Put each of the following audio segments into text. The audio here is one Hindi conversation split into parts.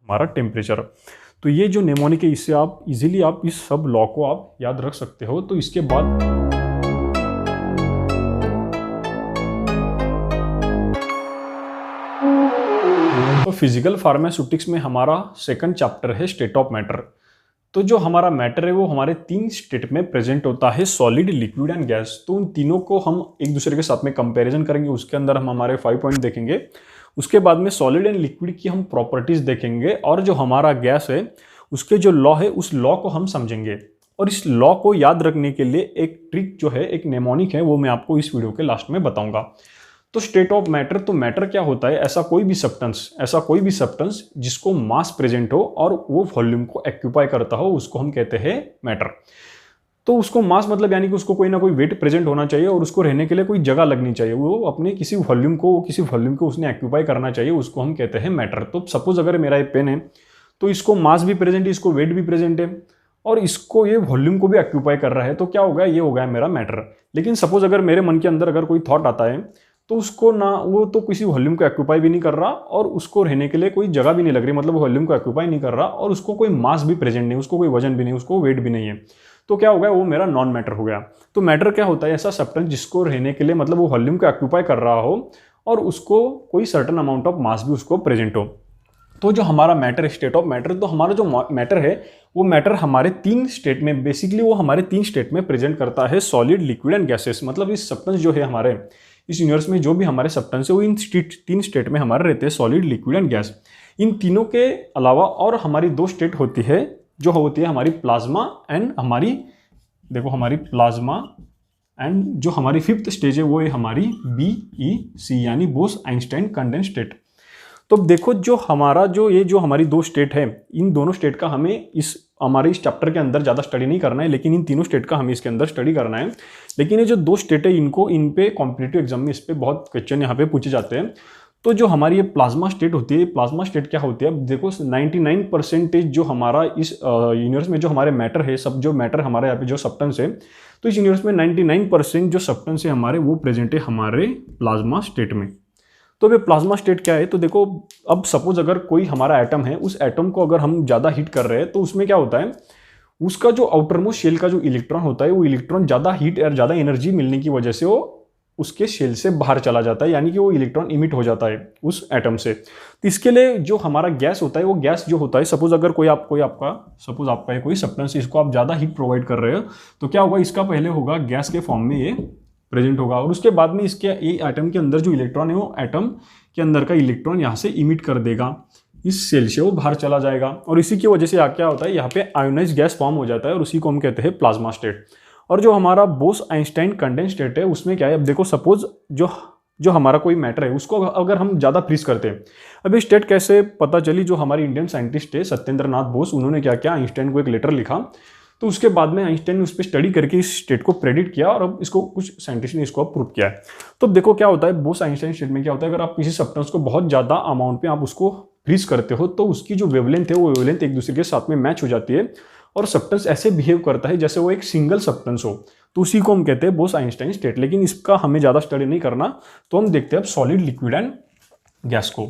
हमारा टेम्परेचर। तो ये जो नेमोनिक है इससे आप इजीली आप इस सब लॉ को आप याद रख सकते हो। तो इसके बाद तो फिजिकल फार्मास्यूटिक्स में हमारा सेकंड चैप्टर है स्टेट ऑफ मैटर। तो जो हमारा मैटर है वो हमारे 3 स्टेट में प्रेजेंट होता है, सॉलिड, लिक्विड एंड गैस। तो उन तीनों को हम एक दूसरे के साथ में कंपैरिजन करेंगे, उसके अंदर हम हमारे 5 पॉइंट देखेंगे। उसके बाद में सॉलिड एंड लिक्विड की हम प्रॉपर्टीज देखेंगे, और जो हमारा गैस है उसके जो लॉ है उस लॉ को हम समझेंगे। और इस लॉ को याद रखने के लिए एक ट्रिक जो है, एक नेमोनिक है, वो मैं आपको इस वीडियो के लास्ट में बताऊंगा। तो स्टेट ऑफ मैटर, तो मैटर क्या होता है? ऐसा कोई भी सब्सटेंस जिसको मास प्रेजेंट हो और वो वॉल्यूम को ऑक्यूपाई करता हो, उसको हम कहते हैं मैटर। तो उसको मास मतलब यानी कि उसको कोई ना कोई वेट प्रेजेंट होना चाहिए और उसको रहने के लिए कोई जगह लगनी चाहिए, वो अपने किसी वॉल्यूम को उसने ऑक्यूपाई करना चाहिए, उसको हम कहते हैं मैटर। तो सपोज अगर मेरा ये पेन है तो इसको मास भी प्रेजेंट है, इसको वेट भी प्रेजेंट है, और इसको ये वॉल्यूम को भी ऑक्यूपाई कर रहा है, तो क्या होगा? ये हो गया मेरा मैटर। लेकिन सपोज अगर मेरे मन के अंदर अगर कोई थॉट आता है तो उसको ना, वो तो किसी वॉल्यूम को ऑक्यूपाई भी नहीं कर रहा और उसको रहने के लिए कोई जगह भी नहीं लग रही, मतलब वॉल्यूम को ऑक्यूपाई नहीं कर रहा और उसको कोई मास भी प्रेजेंट नहीं, उसको कोई वजन भी नहीं, उसको वेट भी नहीं है, तो क्या हो गया? वो मेरा नॉन मैटर हो गया। तो मैटर क्या होता है? ऐसा सब्सटेंस जिसको रहने के लिए मतलब वो वॉल्यूम को ऑक्यूपाई कर रहा हो और उसको कोई सर्टेन अमाउंट ऑफ मास भी उसको प्रेजेंट हो। तो जो हमारा मैटर, स्टेट ऑफ मैटर, तो हमारा जो मैटर है वो मैटर हमारे 3 स्टेट में, बेसिकली वो हमारे 3 स्टेट में प्रेजेंट करता है, सॉलिड, लिक्विड एंड गैसेस। मतलब इस सब्सटेंस जो है हमारे इस यूनिवर्स में जो भी हमारे सब्सटेंस है वो इन 3 स्टेट में हमारे रहते हैं, सॉलिड, लिक्विड एंड गैस। इन तीनों के अलावा और हमारी 2 स्टेट होती है, जो होती है हमारी प्लाज्मा एंड हमारी, देखो हमारी प्लाज्मा एंड जो हमारी 5th स्टेज है वो है हमारी BEC यानी बोस आइंस्टाइन कंडेंस्ड स्टेट। तो देखो जो हमारा जो हमारी 2 स्टेट है, इन दोनों स्टेट का हमें हमारे इस चैप्टर के अंदर ज़्यादा स्टडी नहीं करना है, लेकिन इन तीनों स्टेट का हमें इसके अंदर स्टडी करना है। लेकिन ये जो 2 स्टेट है इन पे कॉम्पिटिटिव एग्जाम में इस पे बहुत क्वेश्चन यहाँ पे पूछे जाते हैं। तो जो हमारी ये प्लाज्मा स्टेट होती है, प्लाज्मा स्टेट क्या होती है? अब देखो 99% जो हमारा इस यूनिवर्स में जो हमारे मैटर है, सब जो मैटर हमारे यहाँ पे जो सब्सटेंस है, तो इस यूनिवर्स में 99% जो सब्सटेंस है हमारे वो प्रेजेंट है हमारे प्लाज्मा स्टेट में। तो वे प्लाज्मा स्टेट क्या है? तो देखो अब सपोज अगर कोई हमारा एटम है, उस एटम को अगर हम ज़्यादा हीट कर रहे हैं तो उसमें क्या होता है? उसका जो आउटरमोस्ट शेल का जो इलेक्ट्रॉन होता है, वो इलेक्ट्रॉन ज़्यादा हीट और ज़्यादा एनर्जी मिलने की वजह से वो उसके शेल से बाहर चला जाता है, यानी कि वो इलेक्ट्रॉन इमिट हो जाता है उस एटम से। तो इसके लिए जो हमारा गैस होता है, वो गैस जो होता है, सपोज अगर सपोज आपका कोई सब्सटेंस, इसको आप ज़्यादा हीट प्रोवाइड कर रहे हो, तो क्या होगा? इसका पहले होगा गैस के फॉर्म में ये प्रेजेंट होगा, और उसके बाद में इसके ये एटम के अंदर जो इलेक्ट्रॉन है, वो एटम के अंदर का इलेक्ट्रॉन यहाँ से इमिट कर देगा, इस सेल से वो बाहर चला जाएगा, और इसी की वजह से क्या होता है? यहाँ पे आयोनाइज गैस फॉर्म हो जाता है, और उसी को हम कहते हैं प्लाज्मा स्टेट। और जो हमारा बोस आइंस्टाइन कंडेंस्ड स्टेट है, उसमें क्या है? अब देखो सपोज जो हमारा कोई मैटर है उसको अगर हम ज़्यादा फ्रीज करते हैं, अब ये स्टेट कैसे पता चली? जो हमारी इंडियन साइंटिस्ट है सत्येंद्र नाथ बोस, उन्होंने क्या किया? आइंस्टाइन को एक लेटर लिखा, तो उसके बाद में आइंस्टाइन ने उस पर स्टडी करके इस स्टेट को प्रेडिक्ट किया, और अब इसको कुछ साइंटिस्ट ने इसको प्रूव किया है। तो देखो क्या होता है बोस आइंस्टाइन स्टेट में, क्या होता है? अगर आप किसी सब्सटेंस को बहुत ज़्यादा अमाउंट पे आप उसको फ्रीज करते हो, तो उसकी जो वेवलेंथ है वो वेवलेंथ एक दूसरे के साथ में मैच हो जाती है, और सब्सटेंस ऐसे बिहेव करता है जैसे वो एक सिंगल सब्सटेंस हो, तो उसी को हम कहते हैं बोस आइंस्टाइन स्टेट। लेकिन इसका हमें ज़्यादा स्टडी नहीं करना, तो हम देखते हैं अब सॉलिड, लिक्विड एंड गैस को।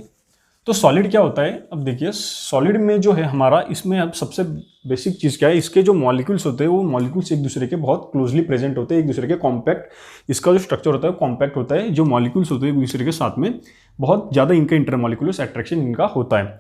तो सॉलिड क्या होता है? अब देखिए सॉलिड में जो है हमारा, इसमें अब सबसे बेसिक चीज़ क्या है? इसके जो मॉलिक्यूल्स होते हैं वो मॉलिक्यूल्स एक दूसरे के बहुत क्लोजली प्रेजेंट होते हैं, एक दूसरे के कॉम्पैक्ट, इसका जो स्ट्रक्चर होता है कॉम्पैक्ट होता है, जो मॉलिक्यूल्स होते हैं एक दूसरे के साथ में बहुत ज़्यादा इनका इंटरमॉलिक्यूलर अट्रैक्शन इनका होता है,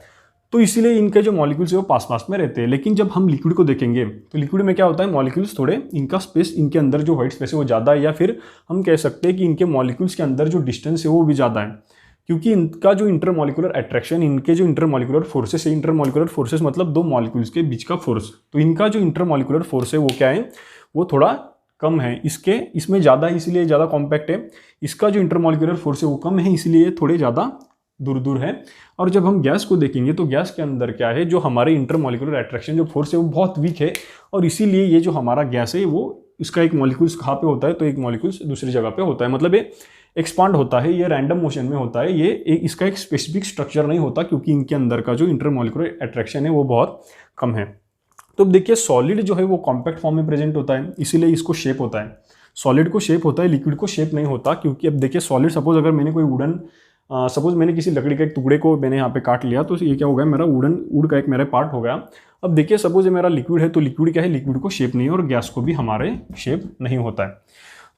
तो इसीलिए इनके जो मॉलिक्यूल्स है वो पास पास में रहते हैं। लेकिन जब हम लिक्विड को देखेंगे तो लिक्विड में क्या होता है? मॉलिक्यूल्स थोड़े, इनका स्पेस, इनके अंदर जो व्हाइट स्पेस है वो ज़्यादा है, या फिर हम कह सकते हैं कि इनके मॉलिक्यूल्स के अंदर जो डिस्टेंस है वो भी ज़्यादा है, क्योंकि इनका जो इंटरमॉलिक्यूलर अट्रैक्शन, इनके जो इंटरमॉलिक्यूलर फोर्सेस है, इंटरमॉलिक्यूलर फोर्सेस मतलब 2 मॉलिक्यूल्स के बीच का फोर्स, तो इनका जो इंटरमॉलिक्यूलर फोर्स है वो क्या है? वो थोड़ा कम है, इसमें ज़्यादा है इसलिए ज़्यादा कॉम्पैक्ट है, इसका जो इंटरमॉलिक्यूलर फोर्स है वो कम है इसलिए थोड़े ज़्यादा दूर दूर है। और जब हम गैस को देखेंगे तो गैस के अंदर क्या है? जो हमारे इंटरमॉलिक्यूलर अट्रैक्शन जो फोर्स है वो बहुत वीक है, और इसीलिए ये जो हमारा गैस है वो, इसका एक मॉलिक्यूल्स कहाँ पे होता है? तो एक मॉलिक्यूल्स दूसरी जगह पे होता है, मतलब ये एक्सपांड होता है, ये रैंडम मोशन में होता है, इसका एक स्पेसिफिक स्ट्रक्चर नहीं होता, क्योंकि इनके अंदर का जो इंटरमॉलिक्यूलर अट्रैक्शन है वो बहुत कम है। तो देखिए सॉलिड जो है वो कॉम्पैक्ट फॉर्म में प्रेजेंट होता है, इसीलिए इसको शेप होता है, सॉलिड को शेप होता है, लिक्विड को शेप नहीं होता। क्योंकि अब देखिए सॉलिड, सपोज अगर मैंने कोई वुडन सपोज मैंने किसी लकड़ी का एक टुकड़े को मैंने यहाँ पे काट लिया, तो ये क्या हो गया, मेरा वुड का एक मेरा पार्ट हो गया। अब देखिए सपोज ये मेरा लिक्विड है, तो लिक्विड क्या है, लिक्विड को शेप नहीं है और गैस को भी हमारे शेप नहीं होता है।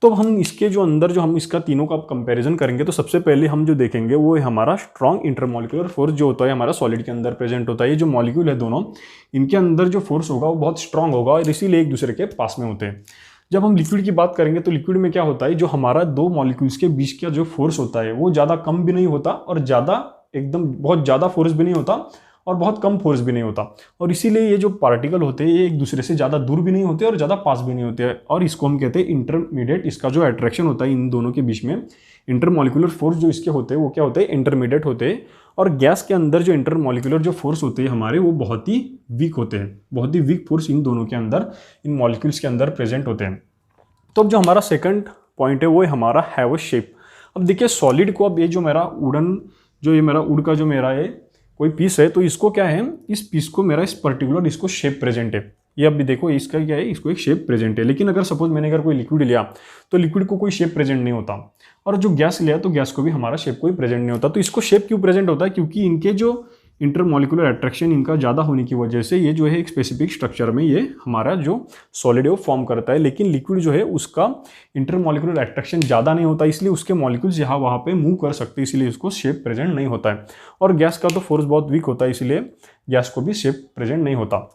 तो हम इसके जो अंदर जो हम इसका तीनों का कंपैरिजन करेंगे, तो सबसे पहले हम जो देखेंगे वो है हमारा स्ट्रॉन्ग इंटरमॉलिक्यूलर फोर्स जो होता है हमारा सॉलिड के अंदर प्रेजेंट होता है। ये जो मॉलिक्यूल है दोनों, इनके अंदर जो फोर्स होगा वो बहुत स्ट्रांग होगा और इसीलिए एक दूसरे के पास में होते हैं। जब हम लिक्विड की बात करेंगे तो लिक्विड में क्या होता है, जो हमारा दो मॉलिक्यूल्स के बीच का जो फोर्स होता है वो ज़्यादा कम भी नहीं होता और ज़्यादा एकदम बहुत ज़्यादा फोर्स भी नहीं होता और बहुत कम फोर्स भी नहीं होता। और इसीलिए ये जो पार्टिकल होते हैं ये एक दूसरे से ज़्यादा दूर भी नहीं होते और ज़्यादा पास भी नहीं होते और इसको हम कहते हैं इंटरमीडिएट। इसका जो अट्रैक्शन होता है इन दोनों के बीच में, इंटरमॉलिक्यूलर फोर्स जो इसके होते हैं वो क्या होते हैं, इंटरमीडिएट होते हैं। और गैस के अंदर जो इंटरमॉलिक्यूलर जो फोर्स होते हैं हमारे, वो बहुत ही वीक होते हैं। बहुत ही वीक फोर्स इन दोनों के अंदर, इन मॉलिक्यूल्स के अंदर प्रेजेंट होते हैं। तो अब जो हमारा सेकंड पॉइंट है वो है हमारा हैव शेप। अब देखिए सॉलिड को, अब ये जो मेरा वुडन, जो ये मेरा वुड का जो मेरा है कोई पीस है, तो इसको क्या है, इस पीस को मेरा इस पर्टिकुलर इसको शेप प्रेजेंट है। ये अब भी देखो इसका क्या है, इसको एक शेप प्रेजेंट है। लेकिन अगर सपोज मैंने अगर कोई लिक्विड लिया तो लिक्विड को कोई शेप प्रेजेंट नहीं होता, और जो गैस लिया तो गैस को भी हमारा शेप कोई प्रेजेंट नहीं होता। तो इसको शेप क्यों प्रेजेंट होता है, क्योंकि इनके जो इंटरमॉलिक्यूलर अट्रैक्शन इनका ज़्यादा होने की वजह से ये जो है एक स्पेसिफिक स्ट्रक्चर में ये हमारा जो सॉलिड है वो फॉर्म करता है। लेकिन लिक्विड जो है उसका इंटरमॉलिक्यूलर अट्रैक्शन ज़्यादा नहीं होता, इसलिए उसके मॉलिक्यूल्स यहाँ वहाँ पे मूव कर सकते हैं, इसलिए उसको शेप प्रेजेंट नहीं होता है। और गैस का तो फोर्स बहुत वीक होता है, इसलिए गैस को भी शेप प्रेजेंट नहीं होता।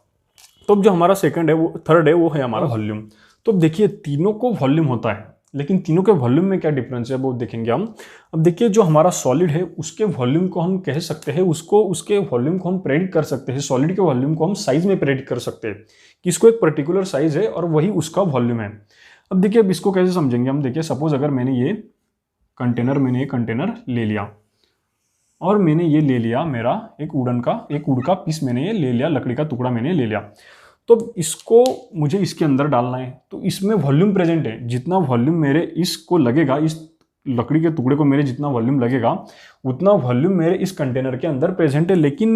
तो अब जो हमारा सेकंड है वो थर्ड है वो है हमारा वॉल्यूम। तो अब देखिए तीनों को वॉल्यूम होता है, लेकिन तीनों के वॉल्यूम में क्या डिफरेंस है वो देखेंगे हम। अब देखिए जो हमारा सॉलिड है उसके वॉल्यूम को हम कह सकते हैं, उसके वॉल्यूम को हम प्रेडिक्ट कर सकते हैं। सॉलिड के वॉल्यूम को हम साइज में प्रेडिक्ट कर सकते हैं कि इसको एक पर्टिकुलर साइज है और वही उसका वॉल्यूम है। अब देखिए अब इसको कैसे समझेंगे हम। देखिए सपोज अगर मैंने ये कंटेनर ले लिया और मैंने ये ले लिया मेरा एक वुड का पीस मैंने ये ले लिया, लकड़ी का टुकड़ा मैंने ले लिया, तो इसको मुझे इसके अंदर डालना है। तो इसमें वॉल्यूम प्रेजेंट है, जितना वॉल्यूम मेरे इसको लगेगा, इस लकड़ी के टुकड़े को मेरे जितना वॉल्यूम लगेगा उतना वॉल्यूम मेरे इस कंटेनर के अंदर प्रेजेंट है। लेकिन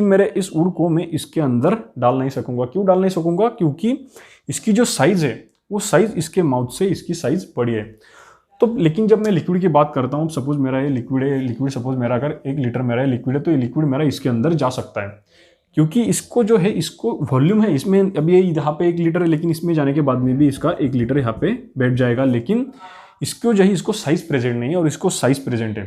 मेरे इस वुड को मैं इसके अंदर डाल नहीं सकूंगा। क्यों डाल नहीं सकूंगा, क्योंकि इसकी जो साइज है वो साइज इसके माउथ से इसकी साइज बड़ी है। तो लेकिन जब मैं लिक्विड की बात करता हूँ, सपोज मेरा ये लिक्विड है, लिक्विड सपोज मेरा अगर 1 लीटर मेरा लिक्विड है, तो ये लिक्विड मेरा इसके अंदर जा सकता है, क्योंकि इसको जो है इसको वॉल्यूम है इसमें। अब ये यहाँ पे 1 लीटर है, लेकिन इसमें जाने के बाद में भी इसका 1 लीटर यहाँ पे बैठ जाएगा। लेकिन इसको जो है इसको साइज प्रेजेंट नहीं है और इसको साइज प्रेजेंट है।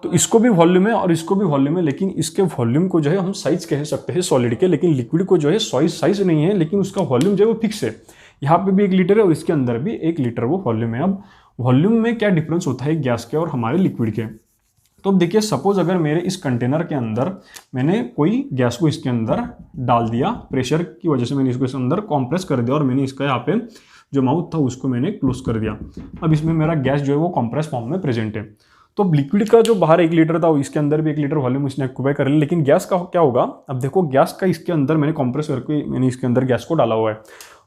तो इसको भी वॉल्यूम है और इसको भी वॉल्यूम है, लेकिन इसके वॉल्यूम को जो है हम साइज कह सकते हैं सॉलिड के। लेकिन लिक्विड को जो है साइज नहीं है, लेकिन उसका वॉल्यूम जो है वो फिक्स है। यहाँ पे भी 1 लीटर है और इसके अंदर भी 1 लीटर वो वॉल्यूम है। अब वॉल्यूम में क्या डिफरेंस होता है गैस के और हमारे लिक्विड के। तो अब देखिए सपोज अगर मेरे इस कंटेनर के अंदर मैंने कोई गैस को इसके अंदर डाल दिया, प्रेशर की वजह से मैंने इसको इस अंदर कॉम्प्रेस कर दिया और मैंने इसका यहाँ पे जो माउथ था उसको मैंने क्लोज कर दिया। अब इसमें मेरा गैस जो है वो कॉम्प्रेस फॉर्म में प्रेजेंट है। तो अब लिक्विड का जो बाहर 1 लीटर था इसके अंदर भी 1 लीटर वॉल्यूम इसने ऑक्यूपाई कर लिया। लेकिन गैस का क्या होगा, अब देखो गैस का इसके अंदर मैंने कॉम्प्रेस करके मैंने इसके अंदर गैस को डाला हुआ है,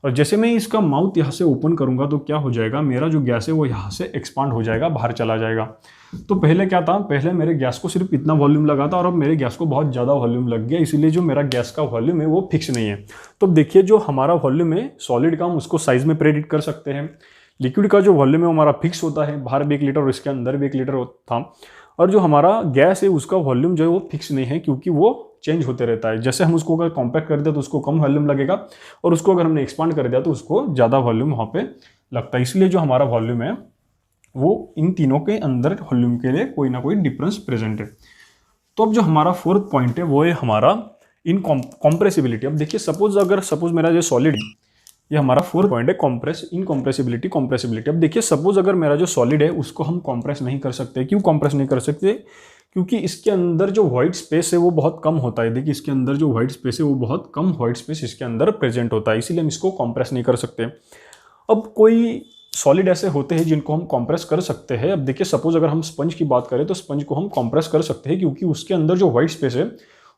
और जैसे मैं इसका माउथ यहाँ से ओपन करूंगा तो क्या हो जाएगा, मेरा जो गैस है वो यहाँ से एक्सपांड हो जाएगा, बाहर चला जाएगा। तो पहले क्या था, पहले मेरे गैस को सिर्फ इतना वॉल्यूम लगा था और अब मेरे गैस को बहुत ज़्यादा वॉल्यूम लग गया, इसीलिए जो मेरा गैस का वॉल्यूम है वो फिक्स नहीं है। तो देखिए जो हमारा वॉल्यूम है सॉलिड का हम उसको साइज में प्रेडिक्ट कर सकते हैं। लिक्विड का जो वॉल्यूम है वो हमारा फिक्स होता है, बाहर भी 1 लीटर और इसके अंदर भी 1 लीटर था। और जो हमारा गैस है उसका वॉल्यूम जो है वो फिक्स नहीं है, क्योंकि वो चेंज होते रहता है। जैसे हम उसको अगर कॉम्पैक्ट कर दिया तो उसको कम वॉल्यूम लगेगा, और उसको अगर हमने एक्सपांड कर दिया तो उसको ज़्यादा वॉल्यूम वहाँ पे लगता है। इसलिए जो हमारा वॉल्यूम है वो इन तीनों के अंदर वॉल्यूम के लिए कोई ना कोई डिफरेंस प्रेजेंट है। तो अब जो हमारा 4th पॉइंट है वो है हमारा इन कॉम्प्रेसिबिलिटी। अब देखिए सपोज मेरा जो सॉलिड, ये हमारा 4th पॉइंट है कॉम्प्रेसिबिलिटी। अब देखिए सपोज अगर मेरा जो सॉलिड है उसको हम कॉम्प्रेस नहीं कर सकते। क्यों कॉम्प्रेस नहीं कर सकते, क्योंकि इसके अंदर जो वाइट स्पेस है वो बहुत कम होता है। देखिए इसके अंदर जो वाइट स्पेस है वो बहुत कम वाइट स्पेस इसके अंदर प्रेजेंट होता है, इसीलिए हम इसको कॉम्प्रेस नहीं कर सकते। अब कोई सॉलिड ऐसे होते हैं जिनको हम कॉम्प्रेस कर सकते हैं। अब देखिए सपोज अगर हम स्पंज की बात करें तो स्पंज को हम कॉम्प्रेस कर सकते हैं, क्योंकि उसके अंदर जो वाइट स्पेस है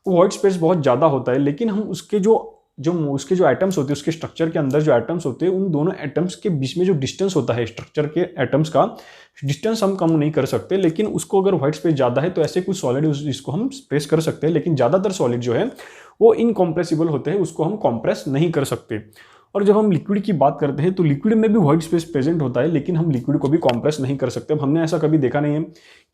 वो वाइट स्पेस बहुत ज़्यादा होता है। लेकिन हम उसके जो एटम्स होते हैं, उसके स्ट्रक्चर के अंदर जो एटम्स होते हैं, उन दोनों एटम्स के बीच में जो डिस्टेंस होता है स्ट्रक्चर के एटम्स का डिस्टेंस हम कम नहीं कर सकते। लेकिन उसको अगर व्हाइट स्पेस ज़्यादा है तो ऐसे कुछ सॉलिड जिसको हम स्पेस कर सकते हैं। लेकिन ज़्यादातर सॉलिड जो है वो इनकॉम्प्रेसिबल होते हैं, उसको हम कॉम्प्रेस नहीं कर सकते। और जब हम लिक्विड की बात करते हैं तो लिक्विड में भी व्हाइट स्पेस प्रेजेंट होता है, लेकिन हम लिक्विड को भी कॉम्प्रेस नहीं कर सकते। अब हमने ऐसा कभी देखा नहीं है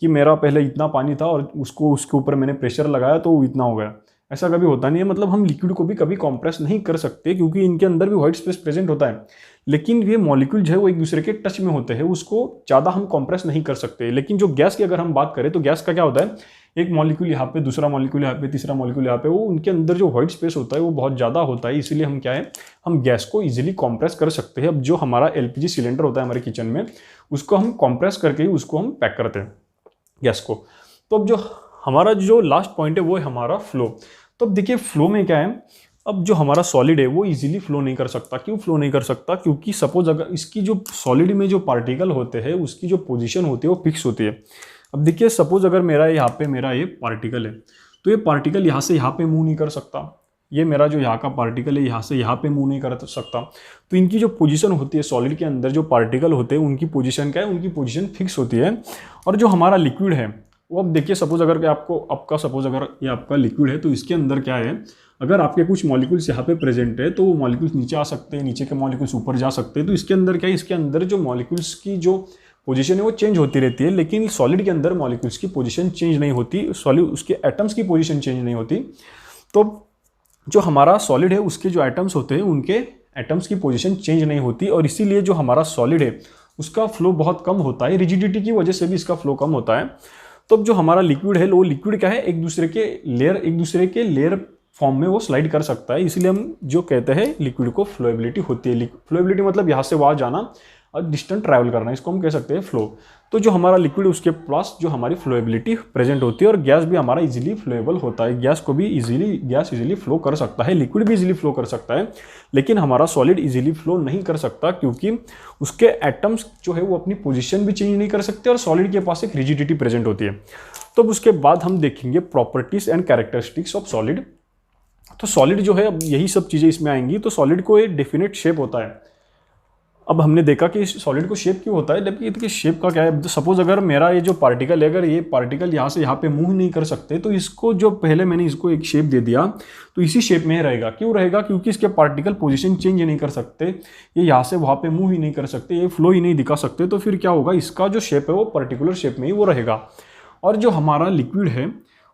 कि मेरा पहले इतना पानी था और उसके ऊपर मैंने प्रेशर लगाया तो वो इतना हो गया, ऐसा कभी होता नहीं है। मतलब हम लिक्विड को भी कभी कॉम्प्रेस नहीं कर सकते क्योंकि इनके अंदर भी व्हाइट स्पेस प्रेजेंट होता है, लेकिन ये मॉलिक्यूल जो है वो एक दूसरे के टच में होते हैं, उसको ज़्यादा हम कॉम्प्रेस नहीं कर सकते। लेकिन जो गैस की अगर हम बात करें तो गैस का क्या होता है, एक मॉलिक्यूल यहाँ पे, दूसरा मॉलिक्यूल यहाँ पे, तीसरा मॉलिक्यूल यहाँ पे, वो उनके अंदर जो व्हाइट स्पेस होता है वो बहुत ज़्यादा होता है, इसीलिए हम क्या है, हम गैस को इजीली कॉम्प्रेस कर सकते हैं। अब जो हमारा एलपीजी सिलेंडर होता है हमारे किचन में, उसको हम कॉम्प्रेस करके ही उसको हम पैक करते हैं गैस को। तो अब जो हमारा जो लास्ट पॉइंट है वो है हमारा फ्लो। तो अब देखिए फ्लो में क्या है, अब जो हमारा सॉलिड है वो इजीली फ्लो नहीं कर सकता। क्यों फ्लो नहीं कर सकता? क्योंकि सपोज अगर इसकी जो सॉलिड में जो पार्टिकल होते हैं उसकी जो पोजीशन होती है वो फिक्स होती है। अब देखिए सपोज अगर मेरा यहाँ पे मेरा ये पार्टिकल है, तो ये पार्टिकल यहाँ से यहाँ पे मूव नहीं कर सकता। ये मेरा जो यहाँ का पार्टिकल है यहाँ से यहाँ पे मूव नहीं कर सकता। तो इनकी जो पोजीशन होती है सॉलिड के अंदर, जो पार्टिकल होते हैं उनकी पोजीशन क्या है, उनकी पोजीशन फिक्स होती है। और जो हमारा लिक्विड है वो, अब देखिए सपोज अगर आपका सपोज अगर ये आपका लिक्विड है, तो इसके अंदर क्या है, अगर आपके कुछ मॉलिक्यूल्स यहाँ पे प्रेजेंट है तो वो मॉलिक्यूल्स नीचे आ सकते हैं, नीचे के मॉलिक्यूल्स ऊपर जा सकते हैं। तो इसके अंदर क्या है, इसके अंदर जो मॉलिक्यूल्स की जो पोजीशन है वो चेंज होती रहती है, लेकिन सॉलिड के अंदर मॉलिक्यूल्स की पोजीशन चेंज नहीं होती, सॉलिड उसके एटम्स की पोजीशन चेंज नहीं होती। तो जो हमारा सॉलिड है उसके जो एटम्स होते हैं उनके एटम्स की पोजीशन चेंज नहीं होती, और इसीलिए जो हमारा सॉलिड है उसका फ्लो बहुत कम होता है। रिजिडिटी की वजह से भी इसका फ्लो कम होता है। तो अब जो हमारा लिक्विड है वो लिक्विड क्या है, एक दूसरे के लेयर फॉर्म में वो स्लाइड कर सकता है, इसलिए हम जो कहते हैं लिक्विड को फ्लोएबिलिटी होती है। फ्लोएबिलिटी मतलब यहाँ से वहाँ जाना और डिस्टेंस ट्रैवल करना, इसको हम कह सकते हैं फ्लो। तो जो हमारा लिक्विड उसके पास जो हमारी फ्लोएबिलिटी प्रेजेंट होती है, और गैस भी हमारा इजीली फ्लोएबल होता है। गैस इजीली फ्लो कर सकता है, लिक्विड भी इजीली फ्लो कर सकता है, लेकिन हमारा सॉलिड इजीली फ्लो नहीं कर सकता क्योंकि उसके एटम्स जो है वो अपनी पोजीशन भी चेंज नहीं कर सकते, और सॉलिड के पास एक रिजिडिटी प्रेजेंट होती है। तो उसके बाद हम देखेंगे properties and characteristics of solid. तो सॉलिड जो है, अब यही सब चीज़ें इसमें आएंगी। तो सॉलिड को एक डेफिनेट शेप होता है। अब हमने देखा कि सॉलिड को शेप क्यों होता है, जबकि इसके शेप का क्या है, सपोज अगर मेरा ये जो पार्टिकल है, अगर ये पार्टिकल यहाँ से यहाँ पे मूव नहीं कर सकते, तो इसको जो पहले मैंने इसको एक शेप दे दिया तो इसी शेप में रहेगा। क्यों रहेगा? क्योंकि इसके पार्टिकल पोजीशन चेंज नहीं कर सकते, ये यहाँ से वहाँ पे मूव ही नहीं कर सकते, ये फ्लो ही नहीं दिखा सकते। तो फिर क्या होगा, इसका जो शेप है वो पर्टिकुलर शेप में ही वो रहेगा। और जो हमारा लिक्विड है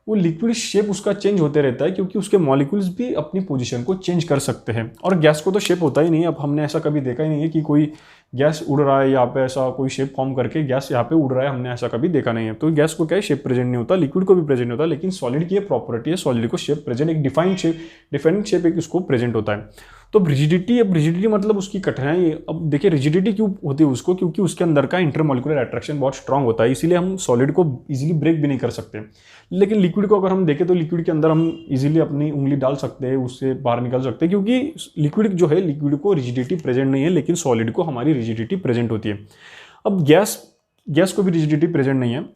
वो लिक्विड शेप उसका चेंज होते रहता है, क्योंकि उसके मॉलिक्यूल्स भी अपनी पोजीशन को चेंज कर सकते हैं। और गैस को तो शेप होता ही नहीं है। अब हमने ऐसा कभी देखा ही नहीं है कि कोई गैस उड़ रहा है यहाँ पे, ऐसा कोई शेप फॉर्म करके गैस यहाँ पे उड़ रहा है, हमने ऐसा कभी देखा नहीं है। तो गैस को क्या है, शेप प्रेजेंट नहीं होता, लिक्विड को भी प्रेजेंट होता है, लेकिन सॉलिड की ये प्रॉपर्टी है, सॉलिड को शेप प्रेजेंट, एक डिफाइंड शेप एक उसको प्रेजेंट होता है। तो रिजिडिटी मतलब उसकी कठिनाई। अब देखिए रिजिडिटी क्यों होती है उसको, क्योंकि उसके अंदर का इंटरमॉलिक्यूलर अट्रैक्शन बहुत स्ट्रांग होता है, इसीलिए हम सॉलिड को इजीली ब्रेक भी नहीं कर सकते। लेकिन लिक्विड को अगर हम देखें तो लिक्विड के अंदर हम इजीली अपनी उंगली डाल सकते हैं, उससे बाहर निकल सकते हैं, क्योंकि लिक्विड जो है, लिक्विड को रिजिडिटी प्रेजेंट नहीं है, लेकिन सॉलिड को हमारी रिजिडिटी प्रेजेंट होती है। अब गैस को भी रिजिडिटी प्रेजेंट नहीं है।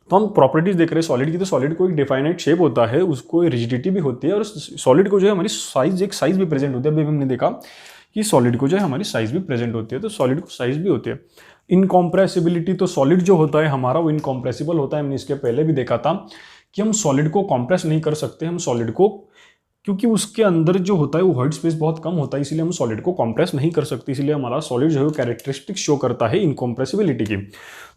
तो हम प्रॉपर्टीज देख रहे हैं सॉलिड की, तो सॉलिड को एक डिफाइनाइट शेप होता है, उसको रिजिडिटी भी होती है, और सॉलिड को जो है हमारी साइज भी प्रेजेंट होती है। अभी हमने देखा कि सॉलिड को जो है हमारी साइज भी प्रेजेंट होती है, तो सॉलिड को साइज भी होती है। इनकॉम्प्रेसिबिलिटी, तो सॉलिड जो होता है हमारा वो इनकॉम्प्रेसिबल होता है। हमने इसके पहले भी देखा था कि हम सॉलिड को कॉम्प्रेस नहीं कर सकते, हम सॉलिड को, क्योंकि उसके अंदर जो होता है वो व्हाइट स्पेस बहुत कम होता है, इसलिए हम सॉलिड को कॉम्प्रेस नहीं कर सकते। इसलिए हमारा सॉलिड जो है वो कैरेक्टरिस्टिक्स शो करता है इनकॉम्प्रेसिबिलिटी की।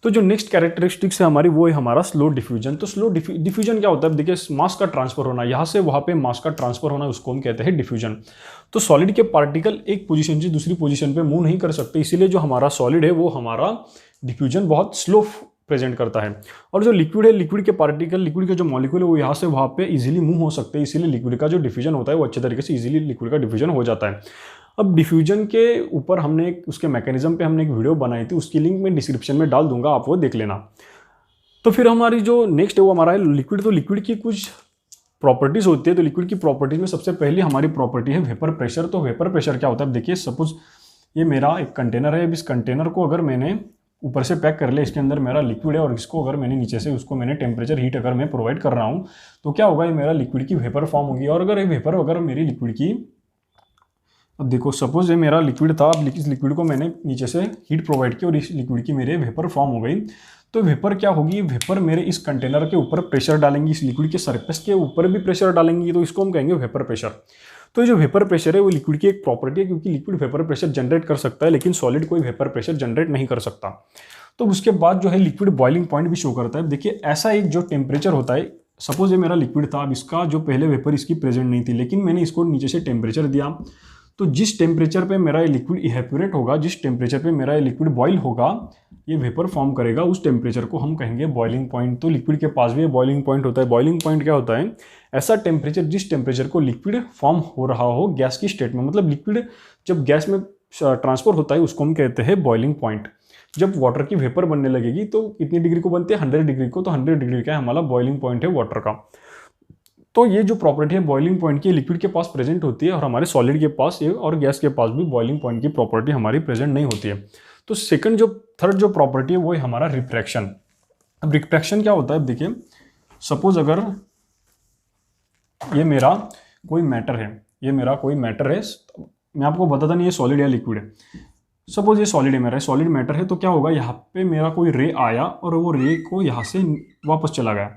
तो जो नेक्स्ट कैरेक्टरिस्टिक्स है हमारी वो है हमारा स्लो डिफ्यूजन। तो स्लो डिफ्यूजन क्या होता है? देखिए मास का ट्रांसफर होना, यहाँ से वहाँ पे मास का ट्रांसफर होना, उसको हम कहते हैं डिफ्यूजन। तो सॉलिड के पार्टिकल एक पोजीशन से दूसरी पोजीशन पे मूव नहीं कर सकते, इसीलिए जो हमारा सॉलिड है वो हमारा डिफ्यूजन बहुत स्लो प्रेजेंट करता है। और जो लिक्विड है, लिक्विड के पार्टिकल, लिक्विड के जो मॉलिक्यूल है वो यहाँ से वहाँ पे इजीली मूव हो सकते हैं, इसीलिए लिक्विड का जो डिफ्यूजन होता है वो अच्छे तरीके से इजीली लिक्विड का डिफ्यूजन हो जाता है। अब डिफ्यूजन के ऊपर हमने उसके मैकेनिज्म पे हमने एक वीडियो बनाई थी, उसकी लिंक मैं डिस्क्रिप्शन में डाल दूंगा, आप वो देख लेना। तो फिर हमारी जो नेक्स्ट है वो हमारा है लिक्विड। तो लिक्विड की कुछ प्रॉपर्टीज होती है। तो लिक्विड की प्रॉपर्टीज में सबसे पहली हमारी प्रॉपर्टी है वेपर प्रेशर। तो वेपर प्रेशर क्या होता है? देखिए सपोज ये मेरा एक कंटेनर है, अब इस कंटेनर को अगर मैंने ऊपर से पैक कर लिया, इसके अंदर मेरा लिक्विड है, और इसको अगर मैंने नीचे से उसको मैंने टेम्परेचर हीट अगर मैं प्रोवाइड कर रहा हूँ, तो क्या होगा, ये मेरा लिक्विड की वेपर फॉर्म होगी। और अगर ये वेपर अगर मेरी लिक्विड की, अब देखो सपोज ये मेरा लिक्विड था, अब इस लिक्विड को मैंने नीचे से हीट प्रोवाइड की और इस लिक्विड की मेरे वेपर फॉर्म हो गई। तो वेपर क्या होगी, वेपर मेरे इस कंटेनर के ऊपर प्रेशर डालेंगी, इस लिक्विड के सरफेस के ऊपर भी प्रेशर डालेंगी, तो इसको हम कहेंगे वेपर प्रेशर। तो जो वेपर प्रेशर है वो लिक्विड की एक प्रॉपर्टी है, क्योंकि लिक्विड वेपर प्रेशर जनरेट कर सकता है लेकिन सॉलिड कोई वेपर प्रेशर जनरेट नहीं कर सकता। तो उसके बाद जो है लिक्विड बॉइलिंग पॉइंट भी शो करता है। देखिए ऐसा एक जो टेम्परेचर होता है, सपोज ये मेरा लिक्विड था, अब इसका जो पहले वेपर इसकी प्रेजेंट नहीं थी, लेकिन मैंने इसको नीचे से टेम्परेचर दिया, तो जिस टेम्परेचर पे मेरा ये लिक्विड इवेपोरेट होगा, जिस टेम्परेचर पे मेरा ये लिक्विड बॉईल होगा, ये वेपर फॉर्म करेगा, उस टेम्परेचर को हम कहेंगे बॉइलिंग पॉइंट। तो लिक्विड के पास भी बॉइलिंग पॉइंट होता है। बॉइलिंग पॉइंट क्या होता है? ऐसा टेम्परेचर जिस टेम्परेचर को लिक्विड फॉर्म हो रहा हो गैस की स्टेट में, मतलब लिक्विड जब गैस में ट्रांसफर होता है उसको हम कहते हैं बॉइलिंग पॉइंट। जब वाटर की वेपर बनने लगेगी तो कितनी डिग्री को बनते हैं? 100 डिग्री को। तो 100 डिग्री का हमारा बॉइलिंग पॉइंट है वाटर का। तो ये जो प्रॉपर्टी है बॉइलिंग पॉइंट की लिक्विड के पास प्रेजेंट होती है, और हमारे सॉलिड के पास ये और गैस के पास भी बॉइलिंग पॉइंट की प्रॉपर्टी हमारी प्रेजेंट नहीं होती है। तो थर्ड जो प्रॉपर्टी है वो है हमारा रिफ्रैक्शन। अब रिफ्रैक्शन क्या होता है? अब देखिए, सपोज अगर ये मेरा कोई मैटर है, मैं आपको बताता नहीं ये सॉलिड या लिक्विड है। सपोज ये सॉलिड है, मेरा सॉलिड मैटर है, तो क्या होगा, यहाँ पे मेरा कोई रे आया और वो रे को यहाँ से वापस चला गया,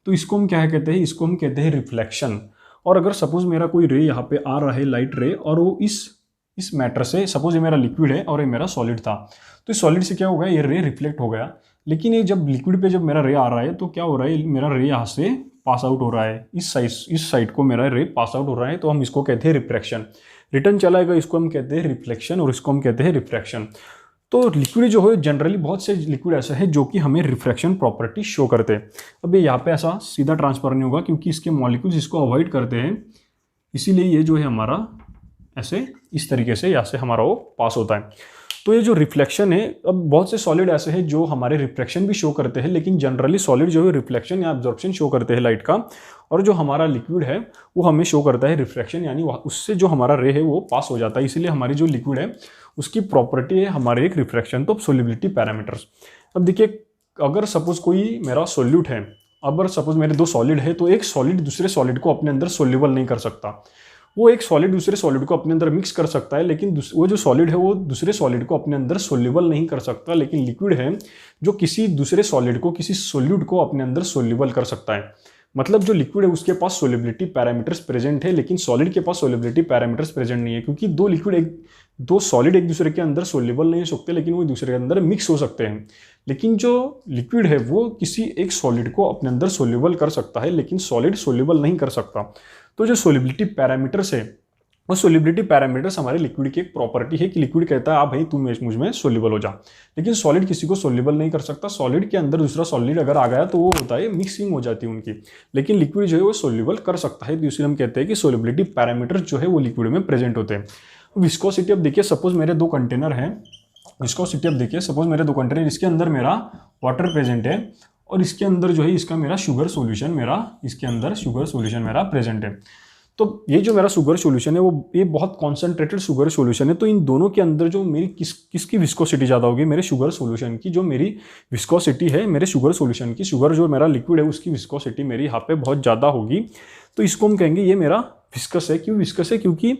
तो इसको हम क्या कहते हैं? इसको हम कहते हैं रिफ्लेक्शन। और अगर सपोज मेरा कोई रे यहाँ पे आ रहा है, लाइट रे, और वो इस मैटर से, सपोज ये मेरा लिक्विड है और ये मेरा सॉलिड था, तो इस सॉलिड से क्या हो गया, ये रे रिफ्लेक्ट हो गया। लेकिन ये जब लिक्विड पे जब मेरा रे आ रहा है तो क्या हो रहा है, मेरा रे यहाँ से पास आउट हो रहा है, इस साइड को मेरा रे पास आउट हो रहा है, तो हम इसको कहते हैं रिफ्रैक्शन। रिटर्न चलाएगा, इसको हम कहते हैं रिफ्लेक्शन, और इसको हम कहते हैं रिफ्रैक्शन। तो लिक्विड जो है, जनरली बहुत से लिक्विड ऐसा है जो कि हमें रिफ्रैक्शन प्रॉपर्टी शो करते हैं। अब ये यहाँ पे ऐसा सीधा ट्रांसफर नहीं होगा क्योंकि इसके मॉलिक्यूल्स इसको अवॉइड करते हैं, इसीलिए ये जो है हमारा ऐसे इस तरीके से यहाँ से हमारा वो पास होता है। तो ये जो रिफ्लेक्शन है, अब बहुत से सॉलिड ऐसे हैं जो हमारे रिफ्लेक्शन भी शो करते हैं, लेकिन जनरली सॉलिड जो है रिफ्लेक्शन या एब्जॉर्प्शन शो करते हैं लाइट का, और जो हमारा लिक्विड है वो हमें शो करता है रिफ्रैक्शन, यानी उससे जो हमारा रे है वो पास हो जाता है। इसीलिए हमारी जो लिक्विड है उसकी प्रॉपर्टी है हमारे एक रिफ्रैक्शन। तो सोल्युबिलिटी पैरामीटर्स। अब देखिए, अगर सपोज कोई मेरा सोल्यूट है, अगर सपोज मेरे दो सॉलिड है, तो एक सॉलिड दूसरे सॉलिड को अपने अंदर सोल्यूबल नहीं कर सकता। वो एक सॉलिड दूसरे सॉलिड को अपने अंदर मिक्स कर सकता है, लेकिन वो जो सॉलिड है वो दूसरे सॉलिड को अपने अंदर सोल्यूबल नहीं कर सकता। लेकिन लिक्विड है जो किसी दूसरे सॉलिड को, किसी सोल्यूट को अपने अंदर सोल्यूबल कर सकता है। मतलब जो लिक्विड है उसके पास सोल्युबिलिटी पैरामीटर्स प्रेजेंट है, लेकिन सॉलिड के पास सोल्युबिलिटी पैरामीटर्स प्रेजेंट नहीं है, क्योंकि दो सॉलिड एक दूसरे के अंदर सोल्यूबल नहीं हो सकते, लेकिन वो एक दूसरे के अंदर मिक्स हो सकते हैं। लेकिन जो लिक्विड है वो किसी एक सॉलिड को अपने अंदर सोल्यूबल कर सकता है, लेकिन सॉलिड सोल्यूबल नहीं कर सकता। तो जो सोल्युबिलिटी पैरामीटर्स है, वो सोल्युबिलिटी पैरामीटर्स हमारे लिक्विड की एक प्रॉपर्टी है कि लिक्विड कहता है आप भाई तू मुझ में सोल्यूबल हो जा, लेकिन सॉलिड किसी को सोल्यूबल नहीं कर सकता। सॉलिड के अंदर दूसरा सॉलिड अगर आ गया तो वो होता है मिक्सिंग हो जाती है उनकी, लेकिन लिक्विड जो है वो सोल्यूबल कर सकता है। तो इसलिए हम कहते हैं कि सोल्युबिलिटी पैरामीटर्स जो है वो लिक्विड में प्रेजेंट होते हैं। विस्कोसिटी, अब देखिए सपोज मेरे दो कंटेनर हैं, विस्कोसिटी अब देखिए सपोज मेरे दो कंटेनर, इसके अंदर मेरा वाटर प्रेजेंट है और इसके अंदर जो है इसका मेरा शुगर सोल्यूशन मेरा प्रेजेंट है। तो ये जो मेरा शुगर सॉल्यूशन है वो ये बहुत कॉन्सेंट्रेटेड शुगर सॉल्यूशन है। तो इन दोनों के अंदर जो मेरी किसकी विस्कोसिटी ज़्यादा होगी, मेरे शुगर सॉल्यूशन की। जो मेरी विस्कोसिटी है मेरे शुगर सॉल्यूशन की, शुगर जो मेरा लिक्विड है उसकी विस्कोसिटी मेरी यहाँ पे बहुत ज़्यादा होगी। तो इसको हम कहेंगे ये मेरा विस्कस है। क्यों विस्कस है? क्योंकि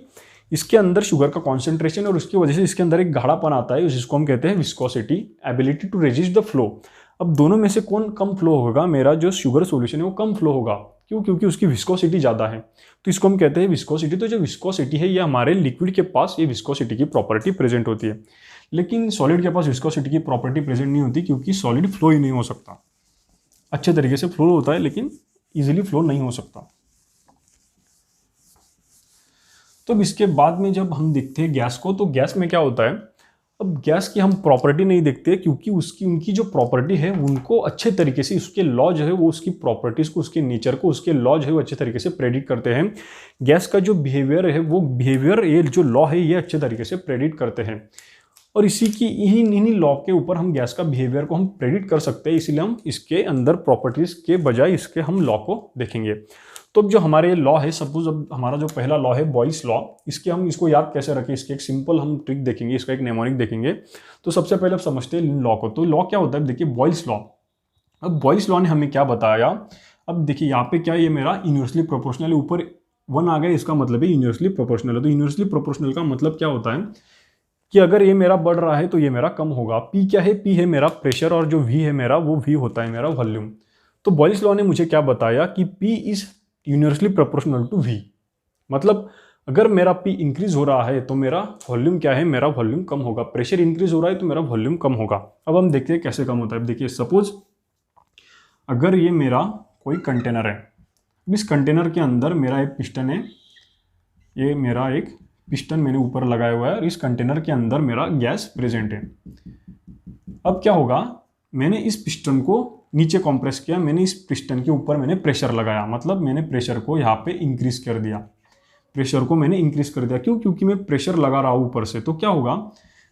इसके अंदर शुगर का कॉन्सेंट्रेशन और उसकी वजह से इसके अंदर एक गाढ़ापन आता है, जिसको हम कहते हैं viscosity. Ability to resist the flow, अब दोनों में से कौन कम फ्लो होगा? मेरा जो शुगर सॉल्यूशन है वो कम फ्लो होगा। क्यों? क्योंकि उसकी विस्कोसिटी ज़्यादा है, तो इसको हम कहते हैं विस्कोसिटी। तो जो विस्कोसिटी है ये हमारे लिक्विड के पास ये विस्कोसिटी की प्रॉपर्टी प्रेजेंट होती है, लेकिन सॉलिड के पास विस्कोसिटी की प्रॉपर्टी प्रेजेंट नहीं होती, क्योंकि सॉलिड फ्लो ही नहीं हो सकता। अच्छे तरीके से फ्लो होता है लेकिन ईजिली फ्लो नहीं हो सकता। तो अब इसके बाद में जब हम देखते हैं गैस को, तो गैस में क्या होता है, अब गैस की हम प्रॉपर्टी नहीं देखते क्योंकि उनकी जो प्रॉपर्टी है उनको अच्छे तरीके से, उसके लॉ जो है वो उसकी प्रॉपर्टीज़ को, उसके नेचर को, उसके लॉ जो है वो अच्छे तरीके से प्रेडिक्ट करते हैं। गैस का जो बिहेवियर है वो बिहेवियर, ये जो लॉ है ये अच्छे तरीके से प्रेडिक्ट करते हैं, और इन्हीं लॉ के ऊपर हम गैस का बिहेवियर को हम प्रेडिक्ट कर सकते हैं। इसीलिए हम इसके अंदर प्रॉपर्टीज़ के बजाय इसके हम लॉ को देखेंगे। तो अब जो हमारे लॉ है, सपोज अब हमारा जो पहला लॉ है बॉयल्स लॉ, इसको याद कैसे रखें, इसके एक सिंपल हम ट्रिक देखेंगे, इसका एक नेमोनिक देखेंगे। तो सबसे पहले अब समझते हैं लॉ को। तो लॉ क्या होता है, देखिए बॉयल्स लॉ। अब बॉयल्स लॉ ने हमें क्या बताया, अब देखिए यहाँ पे क्या, ये मेरा इन्वर्सली प्रोपोर्शनल है, ऊपर 1 आ गया, इसका मतलब है इन्वर्सली प्रोपोर्शनल है। तो इन्वर्सली प्रोपोर्शनल का मतलब क्या होता है कि अगर ये मेरा बढ़ रहा है तो ये मेरा कम होगा। पी क्या है, पी है मेरा प्रेशर, और जो वी है मेरा, वो वी होता है मेरा वॉल्यूम। तो बॉयल्स लॉ ने मुझे क्या बताया कि P is universally proportional to V. मतलब अगर मेरा P इंक्रीज हो रहा है तो मेरा वॉल्यूम क्या है, मेरा वॉल्यूम कम होगा। प्रेशर इंक्रीज हो रहा है तो मेरा वॉल्यूम कम होगा। अब हम देखते हैं कैसे कम होता है। देखिए सपोज अगर ये मेरा कोई कंटेनर है, इस कंटेनर के अंदर मेरा एक पिस्टन है, ये मेरा एक पिस्टन मैंने ऊपर लगाया हुआ है और इस कंटेनर के अंदर मेरा गैस प्रेजेंट है। अब क्या होगा, मैंने इस पिस्टन को नीचे कंप्रेस किया, मैंने इस पिस्टन के ऊपर मैंने प्रेशर लगाया, मतलब मैंने प्रेशर को यहाँ पे इंक्रीज कर दिया। प्रेशर को मैंने इंक्रीज कर दिया, क्यों? क्योंकि मैं प्रेशर लगा रहा हूँ ऊपर से। तो क्या होगा,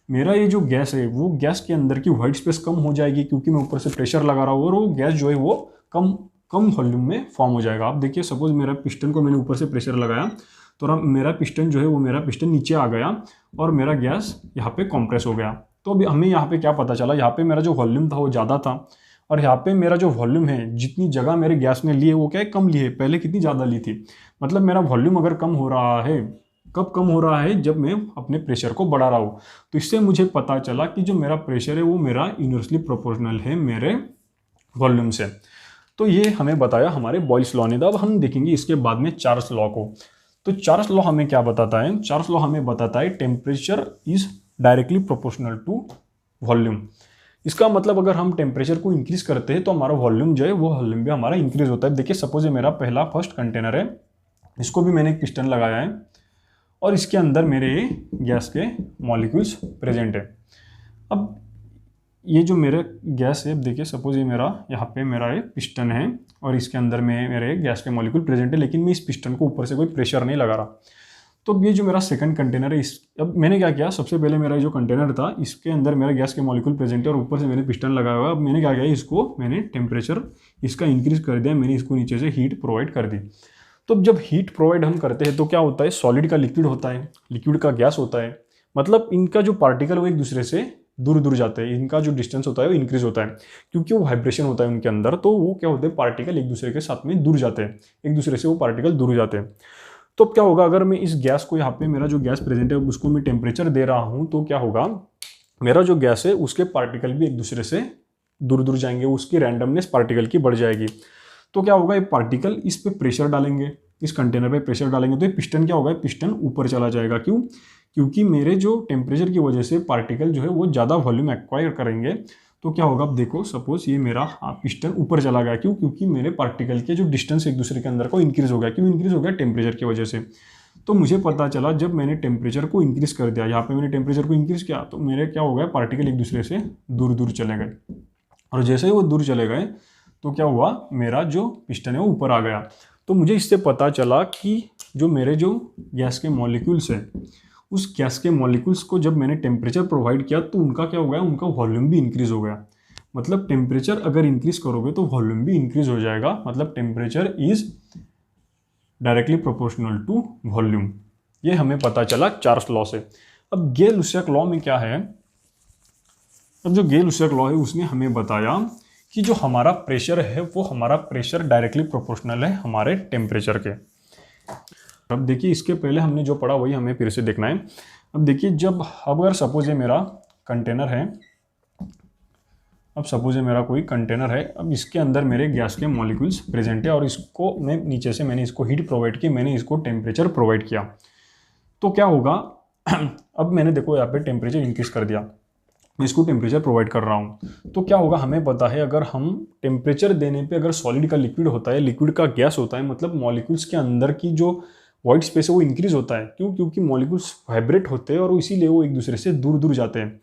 मेरा ये जो गैस है वो गैस के अंदर की व्हाइट स्पेस कम हो जाएगी, क्योंकि मैं ऊपर से प्रेशर लगा रहा हूँ और वो गैस जो है वो कम वॉल्यूम में फॉर्म हो जाएगा। आप देखिए सपोज मेरा पिस्टन को मैंने ऊपर से प्रेशर लगाया तो मेरा पिस्टन जो है वो मेरा पिस्टन नीचे आ गया और मेरा गैस यहाँ पे कंप्रेस हो गया। तो अभी हमें यहाँ पे क्या पता चला, यहाँ पे मेरा जो वॉल्यूम था वो ज़्यादा था और यहाँ पे मेरा जो वॉल्यूम है, जितनी जगह मेरे गैस ने ली है वो क्या है, कम ली है। पहले कितनी ज़्यादा ली थी। मतलब मेरा वॉल्यूम अगर कम हो रहा है, कब कम हो रहा है, जब मैं अपने प्रेशर को बढ़ा रहा हूँ। तो इससे मुझे पता चला कि जो मेरा प्रेशर है वो मेरा इनवर्सली प्रोपोर्शनल है मेरे वॉल्यूम से। तो ये हमें बताया हमारे बॉयल्स लॉ ने। अब हम देखेंगे इसके बाद में चार्ल्स लॉ को। तो चार्ल्स लॉ हमें क्या बताता है? चार्ल्स लॉ हमें बताता है temperature is directly proportional to volume. इसका मतलब अगर हम टेम्परेचर को इंक्रीज करते हैं तो हमारा वॉल्यूम जो है वो वॉल्यूम भी हमारा इंक्रीज होता है। देखिए सपोज ये मेरा पहला फर्स्ट कंटेनर है, इसको भी मैंने एक पिस्टन लगाया है और इसके अंदर मेरे गैस के मॉलिक्यूल्स प्रेजेंट है। अब ये जो मेरे गैस है, देखिए सपोज ये मेरा यहाँ पे मेरा एक पिस्टन है और इसके अंदर में मेरे गैस के मॉलिक्यूल प्रेजेंट है, लेकिन मैं इस पिस्टन को ऊपर से कोई प्रेशर नहीं लगा रहा। तो ये जो मेरा सेकंड कंटेनर है, अब मैंने क्या किया, सबसे पहले मेरा जो कंटेनर था इसके अंदर मेरा गैस के मॉलिक्यूल प्रेजेंट है और ऊपर से मैंने पिस्टन लगाया हुआ है। अब मैंने क्या किया, इसको मैंने टेम्परेचर इसका इंक्रीज कर दिया, मैंने इसको नीचे से हीट प्रोवाइड कर दी। तो जब हीट प्रोवाइड हम करते हैं तो क्या होता है, सॉलिड का लिक्विड होता है, लिक्विड का गैस होता है। मतलब इनका जो पार्टिकल वो एक दूसरे से दूर दूर जाते हैं, इनका जो डिस्टेंस होता है वो इंक्रीज होता है, क्योंकि वो वाइब्रेशन होता है उनके अंदर। तो वो क्या होते हैं, पार्टिकल एक दूसरे के साथ में दूर जाते हैं, एक दूसरे से वो पार्टिकल दूर जाते हैं। तो क्या होगा, अगर मैं इस गैस को यहाँ पे मेरा जो गैस प्रेजेंट है उसको मैं टेम्परेचर दे रहा हूँ, तो क्या होगा, मेरा जो गैस है उसके पार्टिकल भी एक दूसरे से दूर दूर जाएंगे, उसकी रैंडमनेस पार्टिकल की बढ़ जाएगी। तो क्या होगा, ये पार्टिकल इस पे प्रेशर डालेंगे, इस कंटेनर पे प्रेशर डालेंगे, तो ये पिस्टन क्या होगा, पिस्टन ऊपर चला जाएगा। क्यों? क्योंकि मेरे जो टेम्परेचर की वजह से पार्टिकल जो है वो ज़्यादा वॉल्यूम एक्वायर करेंगे। तो क्या होगा, अब देखो सपोज ये मेरा पिस्टन ऊपर चला गया। क्यों? क्योंकि मेरे पार्टिकल के जो डिस्टेंस एक दूसरे के अंदर को इंक्रीज हो गया। क्यों इंक्रीज हो गया? टेम्परेचर की वजह से। तो मुझे पता चला जब मैंने टेम्परेचर को इंक्रीज कर दिया, यहाँ पे मैंने टेम्परेचर को इंक्रीज किया, तो मेरे क्या हो गया, पार्टिकल एक दूसरे से दूर दूर चले गए। और जैसे ही वो दूर चले गए तो क्या हुआ, मेरा जो पिस्टन है वो ऊपर आ गया। तो मुझे इससे पता चला कि जो मेरे जो गैस के मॉलिक्यूल्स हैं, उस गैस के मॉलिक्यूल्स को जब मैंने टेम्परेचर प्रोवाइड किया तो उनका क्या हो गया, उनका वॉल्यूम भी इंक्रीज हो गया। मतलब टेम्परेचर अगर इंक्रीज करोगे तो वॉल्यूम भी इंक्रीज हो जाएगा। मतलब temperature is directly proportional to volume. ये हमें पता चला चार्ल्स लॉ से। अब गेल-लुसियक लॉ में क्या है, अब जो गेल-लुसियक लॉ है उसने हमें बताया कि जो हमारा प्रेशर है वो हमारा प्रेशर डायरेक्टली प्रोपोर्शनल है हमारे टेम्परेचर के। अब देखिए इसके पहले हमने जो पढ़ा वही हमें फिर से देखना है। अब देखिए जब अगर सपोज ये मेरा कंटेनर है, अब सपोज ये मेरा कोई कंटेनर है, अब इसके अंदर मेरे गैस के मॉलिक्यूल्स प्रेजेंट है और इसको मैं नीचे से मैंने इसको हीट प्रोवाइड की, मैंने इसको टेम्परेचर प्रोवाइड किया। तो क्या होगा, अब मैंने देखो यहाँ पे टेम्परेचर इंक्रीज कर दिया, मैं इसको टेम्परेचर प्रोवाइड कर रहा हूँ। तो क्या होगा, हमें पता है अगर हम टेम्परेचर देने पे अगर सॉलिड का लिक्विड होता है, लिक्विड का गैस होता है, मतलब मॉलिक्यूल्स के अंदर की जो वाइट स्पेस है वो इंक्रीज होता है। क्यों? क्योंकि मॉलिक्यूल्स वाइब्रेट होते हैं और इसीलिए वो एक दूसरे से दूर दूर जाते हैं।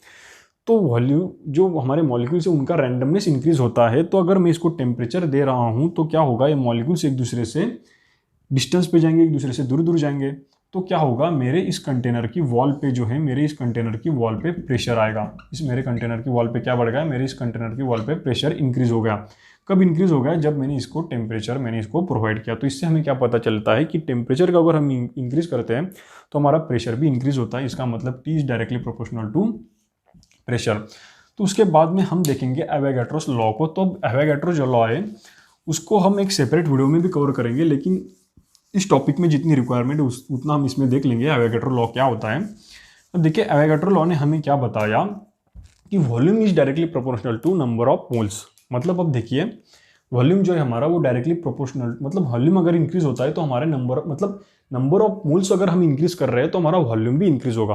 तो वॉल्यूम जो हमारे मॉलिक्यूल्स है उनका रैंडमनेस इंक्रीज होता है। तो अगर मैं इसको टेम्परेचर दे रहा हूँ तो क्या होगा, ये मॉलिक्यूल्स एक दूसरे से डिस्टेंस पे जाएंगे, एक दूसरे से दूर दूर जाएंगे। तो क्या होगा, मेरे इस कंटेनर की वॉल पे जो है, मेरे इस कंटेनर की वॉल पे प्रेशर आएगा। इस मेरे कंटेनर की वॉल पे क्या बढ़ गया, मेरे इस कंटेनर की वॉल पे प्रेशर इंक्रीज हो गया। कब इंक्रीज हो गया, जब मैंने इसको टेम्परेचर मैंने इसको प्रोवाइड किया। तो इससे हमें क्या पता चलता है कि टेम्परेचर का अगर हम इंक्रीज करते हैं तो हमारा प्रेशर भी इंक्रीज होता है। इसका मतलब T is directly proportional to pressure. तो उसके बाद में हम देखेंगे एवोगैड्रोस लॉ को। तो एवोगैड्रो जो लॉ है उसको हम एक सेपरेट वीडियो में भी कवर करेंगे, लेकिन इस टॉपिक में जितनी रिक्वायरमेंट है उतना हम इसमें देख लेंगे एवोगैड्रो लॉ क्या होता है। अब देखिए एवोगैड्रो लॉ ने हमें क्या बताया कि volume is directly proportional to number of moles. मतलब अब देखिए वॉल्यूम जो है हमारा वो डायरेक्टली प्रोपोर्शनल, मतलब वॉल्यूम अगर इंक्रीज होता है तो हमारे नंबर, मतलब नंबर ऑफ मोल्स अगर हम इंक्रीज कर रहे हैं तो हमारा वॉल्यूम भी इंक्रीज होगा।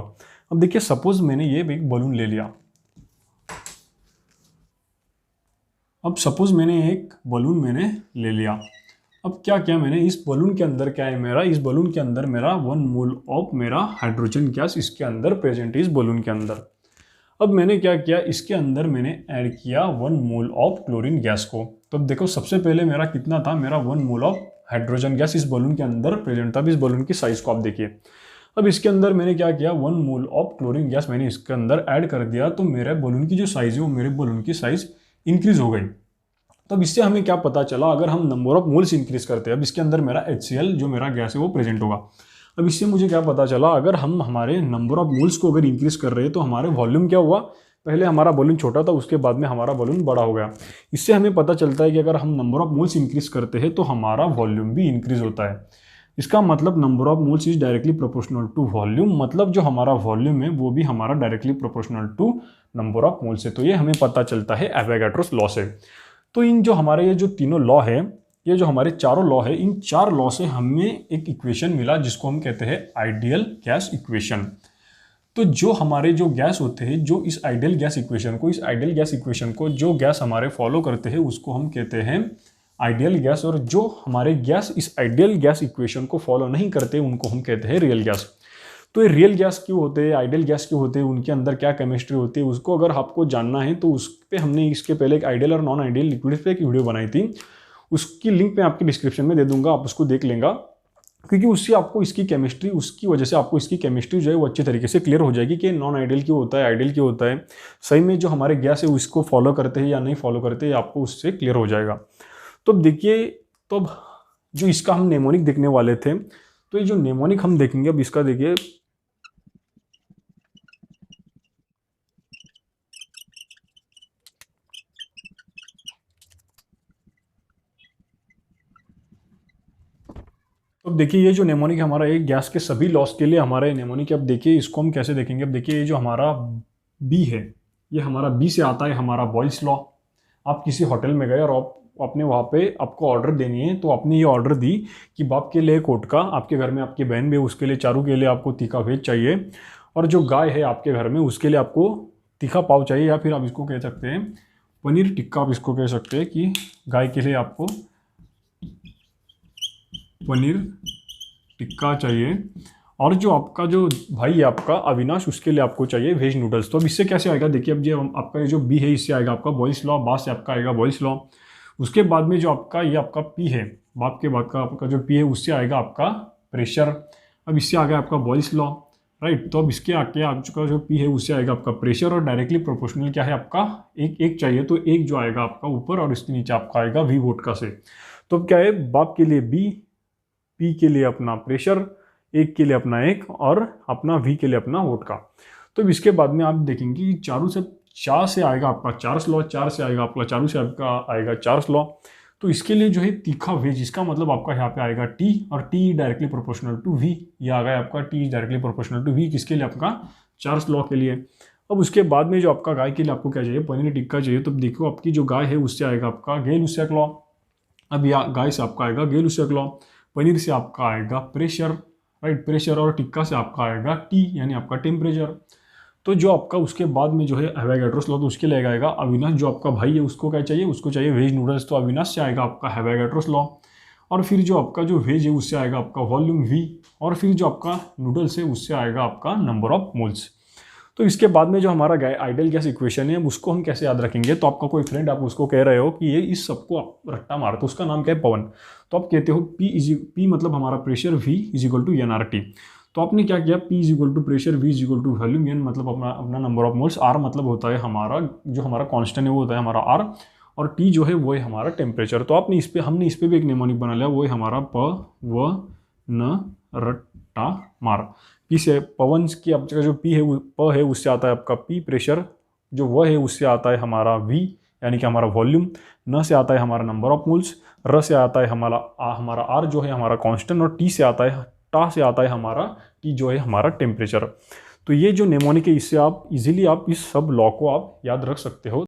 अब देखिए सपोज मैंने ये एक बलून ले लिया, अब सपोज मैंने एक बलून ले लिया। अब क्या किया मैंने, इस बलून के अंदर क्या है मेरा, इस बलून के अंदर मेरा 1 मोल ऑफ मेरा हाइड्रोजन गैस इसके अंदर प्रेजेंट है, इस बलून के अंदर। अब मैंने क्या किया, इसके अंदर मैंने ऐड किया 1 मोल ऑफ क्लोरीन गैस को। तो अब देखो सबसे पहले मेरा कितना था, मेरा 1 मोल ऑफ हाइड्रोजन गैस इस बलून के अंदर प्रेजेंट था। अब इस बलून की साइज को आप देखिए, अब इसके अंदर मैंने क्या किया, 1 मोल ऑफ क्लोरीन गैस मैंने इसके अंदर ऐड कर दिया, तो मेरे बलून की जो साइज है वो मेरे बलून की साइज इंक्रीज हो गई। तो अब इससे हमें क्या पता चला, अगर हम नंबर ऑफ मोल्स इंक्रीज करते हैं, अब इसके अंदर मेरा HCl जो मेरा गैस है वो प्रेजेंट होगा। अब इससे मुझे क्या पता चला, अगर हम हमारे नंबर ऑफ मोल्स को अगर इंक्रीज कर रहे हैं तो हमारे वॉल्यूम क्या हुआ, पहले हमारा बलून छोटा था, उसके बाद में हमारा बलून बड़ा हो गया। इससे हमें पता चलता है कि अगर हम नंबर ऑफ मोल्स इंक्रीज करते हैं तो हमारा वॉल्यूम भी इंक्रीज होता है। इसका मतलब number of moles is directly proportional to volume, मतलब जो हमारा वॉल्यूम है वो भी हमारा directly proportional to number of moles है। तो ये हमें पता चलता है एवोगाड्रोस लॉ से। तो इन जो हमारे ये जो तीनों लॉ है, ये जो हमारे चारों लॉ है, इन 4 लॉ से हमें एक इक्वेशन मिला जिसको हम कहते हैं आइडियल गैस इक्वेशन। तो जो हमारे जो गैस होते हैं, जो इस आइडियल गैस इक्वेशन को जो गैस हमारे फॉलो करते हैं उसको हम कहते हैं आइडियल गैस, और जो हमारे गैस इस आइडियल गैस इक्वेशन को फॉलो नहीं करते उनको हम कहते हैं रियल गैस। तो ये रियल गैस क्यों होते हैं, आइडियल गैस क्यों होते हैं, उनके अंदर क्या केमिस्ट्री होती है, उसको अगर आपको जानना है तो उस पर हमने इसके पहले एक आइडियल और नॉन आइडियल लिक्विड पे एक वीडियो बनाई थी, उसकी लिंक मैं आपके डिस्क्रिप्शन में दे दूंगा, आप उसको देख लेंगे, क्योंकि उससे आपको इसकी केमिस्ट्री, उसकी वजह से आपको इसकी केमिस्ट्री जो है वो अच्छी तरीके से क्लियर हो जाएगी कि नॉन आइडियल क्यों होता है, आइडियल क्यों होता है, सही में जो हमारे गैस है उसको फॉलो करते हैं या नहीं फॉलो करते हैं, आपको उससे क्लियर हो जाएगा। तो अब देखिए, तो अब जो इसका हम नेमोनिक देखने वाले थे, तो ये जो नेमोनिक हम देखेंगे, अब इसका देखिए, तो अब देखिए ये जो नेमोनिक हमारा एक गैस के सभी लॉस के लिए हमारा नेमोनिक, अब देखिए इसको हम कैसे देखेंगे। अब देखिए ये जो हमारा बी है, ये हमारा बी से आता है हमारा बॉयल्स लॉ। आप किसी होटल में गए और आपने वहाँ पे आपको ऑर्डर देनी है, तो आपने ये ऑर्डर दी कि बाप के लिए कोट का, आपके घर में आपकी बहन भी है उसके लिए, चारू के लिए आपको तीखा वेज चाहिए, और जो गाय है आपके घर में उसके लिए आपको तीखा पाव चाहिए, या फिर आप इसको कह सकते हैं पनीर टिक्का, आप इसको कह सकते हैं कि गाय के लिए आपको पनीर टिक्का चाहिए, और जो आपका जो भाई है आपका अविनाश उसके लिए आपको चाहिए वेज नूडल्स। तो अब इससे कैसे आएगा, देखिए अब जो आपका ये जो बी है इससे आएगा आपका बॉयल्स लॉ, बा से आपका आएगा बॉयल्स लॉ। उसके बाद में जो आपका ये आपका पी है, बाप के बाद का आपका जो पी है उससे आएगा आपका प्रेशर। अब इससे आ गया आपका बॉयल्स लॉ, राइट। तो अब इसके आके आपका जो पी है उससे आएगा आपका प्रेशर, और डायरेक्टली प्रोपोर्शनल क्या है आपका एक चाहिए, तो एक जो आएगा आपका ऊपर और इसके नीचे आपका आएगा वी वोडका से। तो अब क्या है, बाप के लिए बी, पी के लिए अपना प्रेशर, एक के लिए अपना एक, और अपना वी के लिए अपना वोडका। तो इसके बाद में आप देखेंगे कि चारों से, चार से आएगा आपका चार्ल्स लॉ, चार से आएगा आपका चारों से आपका आएगा चार्ल्स लॉ। तो इसके लिए जो है तीखा वेज, इसका मतलब आपका यहाँ पे आएगा टी, और T directly proportional to V, ये आ गया आपका T directly proportional to V, किसके लिए आपका चार्ल्स लॉ के लिए। अब उसके बाद में जो आपका गाय के लिए आपको क्या चाहिए, पनीर टिक्का चाहिए। तो देखो आपकी जो गाय है उससे आएगा आपका गेल-लुसाक लॉ। अब यहाँ गाय से आपका आएगा गेल-लुसाक लॉ, पनीर से आपका आएगा प्रेशर, राइट, प्रेशर, और टिक्का से आपका आएगा टी यानी आपका टेम्परेचर। तो जो आपका उसके बाद में जो है एवोगाड्रोस लॉ, तो उसके लिए आएगा अविनाश जो आपका भाई है उसको क्या चाहिए, उसको चाहिए वेज नूडल्स, तो अविनाश से आएगा आपका एवोगाड्रोस लॉ। और फिर जो आपका जो वेज है उससे आएगा आपका वॉल्यूम वी, और फिर जो आपका नूडल्स है उससे आएगा आपका नंबर ऑफ मोल्स। तो इसके बाद में जो हमारा आइडियल गैस इक्वेशन है उसको हम कैसे याद रखेंगे। तो आपका कोई फ्रेंड आप उसको कह रहे हो कि ये इस सबको आप रट्टा मार, तो उसका नाम क्या है, पवन। तो आप कहते हो पी मतलब हमारा pressure, V is equal to NRT। तो आपने क्या किया, P is equal to pressure, V is equal to volume, N मतलब अपना नंबर ऑफ मोल्स, R मतलब होता है हमारा जो हमारा कांस्टेंट है वो होता है हमारा R, और T जो है वो है हमारा टेम्परेचर। तो हमने इस पे भी एक नेमोनिक बना लिया, वो है हमारा प व न रट्टा मार। पी से पवन की आपका जो पी है वो प है उससे आता है आपका पी प्रेशर, जो व है उससे आता है हमारा वी यानी कि हमारा वॉल्यूम, न से आता है हमारा नंबर ऑफ मोल्स, र से आता है हमारा आर जो है हमारा कांस्टेंट, और टी से आता है टा से आता है हमारा टी जो है हमारा टेम्परेचर। तो ये जो नेमोनिक है इससे आप इजीली आप इस सब लॉ को आप याद रख सकते हो।